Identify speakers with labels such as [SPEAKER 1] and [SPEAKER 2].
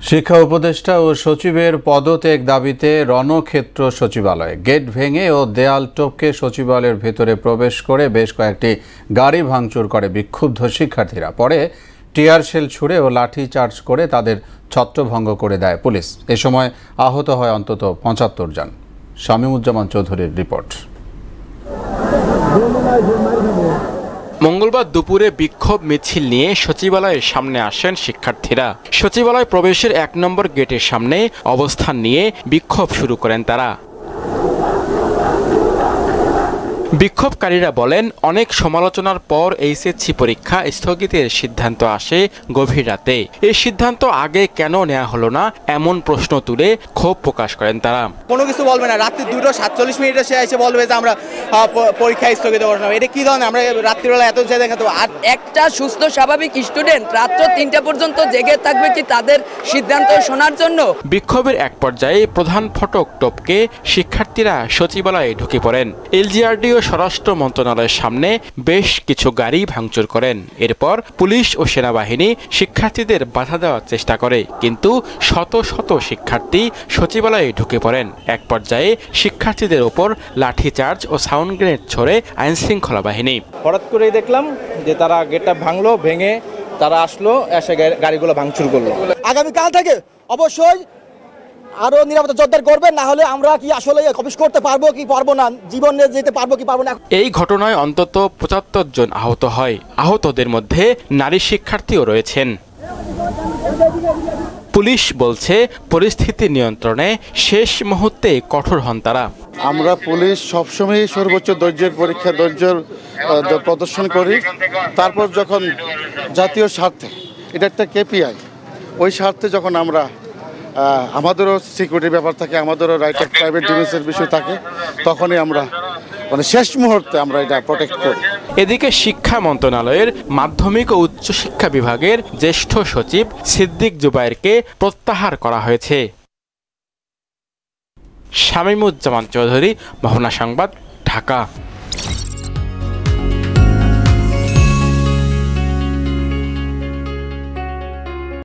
[SPEAKER 1] শিক্ষা উপদেষ্টা ও সচিবের পদত্যাগ দাবিতে রণক্ষেত্র সচিবালয়ে গেট ভেঙে ও দেয়াল টপকে সচিবালয়ের ভেতরে প্রবেশ করে বেশ কয়েকটি গাড়ি ভাঙচুর করে বিক্ষুব্ধ শিক্ষার্থীরা। পরে টিয়ার শেল ছুড়ে ও লাঠি চার্জ করে তাদের ছত্রভঙ্গ করে দেয় পুলিশ। এ সময় আহত হয় অন্তত ৭৫ জন। শামীমুজ্জামান চৌধুরীর রিপোর্ট।
[SPEAKER 2] মঙ্গলবার দুপুরে বিক্ষোভ মিছিল নিয়ে সচিবালয়ের সামনে আসেন শিক্ষার্থীরা। সচিবালয় প্রবেশের ১ নম্বর গেটের সামনে অবস্থান নিয়ে বিক্ষোভ শুরু করেন তারা। বিক্ষোভকারীরা বলেন, অনেক সমালোচনার পর এইচএসসি পরীক্ষা স্থগিতের সিদ্ধান্ত আসে গভীর রাতে। এই সিদ্ধান্ত আগে কেন নেওয়া হলো না, এমন প্রশ্ন তুলে ক্ষোভ প্রকাশ করেন তারা।
[SPEAKER 3] কোনো কিছু বলবে না, রাত্রি 2:47 সে এসে বলবে যে আমরা পরীক্ষা স্থগিত করলাম। এটা কি ধরনের? আমরা রাত্রিবেলা এত দেখাতে আর
[SPEAKER 4] একটা সুস্থ স্বাভাবিক স্টুডেন্ট রাত্র 3টা পর্যন্ত জেগে থাকবে কি তাদের সিদ্ধান্ত শোনার জন্য?
[SPEAKER 2] বিক্ষোভের এক পর্যায়ে প্রধান ফটক টপকে শিক্ষার্থীরা সচিবালয়ে ঢুকে পড়েন। এলজিআরডি ও স্বরাষ্ট্র মন্ত্রণালয়ের সামনে বেশ কিছু গাড়ি ভাঙচুর করেন। এরপর পুলিশ ও সেনাবাহিনী শিক্ষার্থীদের বাধা দেওয়ার চেষ্টা করে, কিন্তু শত শত শিক্ষার্থী সচিবালয়ে ঢুকে পড়েন। এক পর্যায়ে শিক্ষার্থীদের ওপর লাঠিচার্জ ও সাউন্ড গ্রেনেড ছড়ে আইন শৃঙ্খলা বাহিনী।
[SPEAKER 3] হঠাৎ করেই দেখলাম যে তারা গেটটা ভাঙলো, ভেঙে তারা আসলো, এসে গাড়িগুলো ভাঙচুর করলো।
[SPEAKER 5] আগামীকাল থেকে অবশ্যই আরো নিরাপত্তা জোরদার করবেন, না হলে আমরা কি আসলে অফিস করতে পারবো কি পারবো না, জীবনে যেতে পারবো কি পারবো না।
[SPEAKER 2] এই ঘটনায় অন্তত ৭৫ জন আহত হয়। আহতদের মধ্যে নারী শিক্ষার্থীও রয়েছেন। পুলিশ বলছে, পরিস্থিতি নিয়ন্ত্রণে শেষ মুহূর্তে কঠোর হন তারা।
[SPEAKER 6] আমরা পুলিশ সবসময় সর্বোচ্চ ধৈর্যের পরীক্ষা প্রদর্শন করি। তারপর যখন জাতীয় স্বার্থে, এটা একটা কেপিআই, ওই স্বার্থে যখন আমরা আমাদেরও সিকিউরিটির ব্যাপার থাকে, আমাদেরও রাইট অফ প্রাইভেট ডিফেন্সের বিষয় থাকে, তখনই আমরা শেষ মুহূর্তে আমরা এটা প্রোটেক্ট করি।
[SPEAKER 2] এদিকে শিক্ষা মন্ত্রণালয়ের মাধ্যমিক ও উচ্চশিক্ষা বিভাগের জ্যেষ্ঠ সচিব সিদ্দিক জুবায়েরকে প্রত্যাহার করা হয়েছে। শামীমুজ্জামান চৌধুরী, মোহনা সংবাদ, ঢাকা।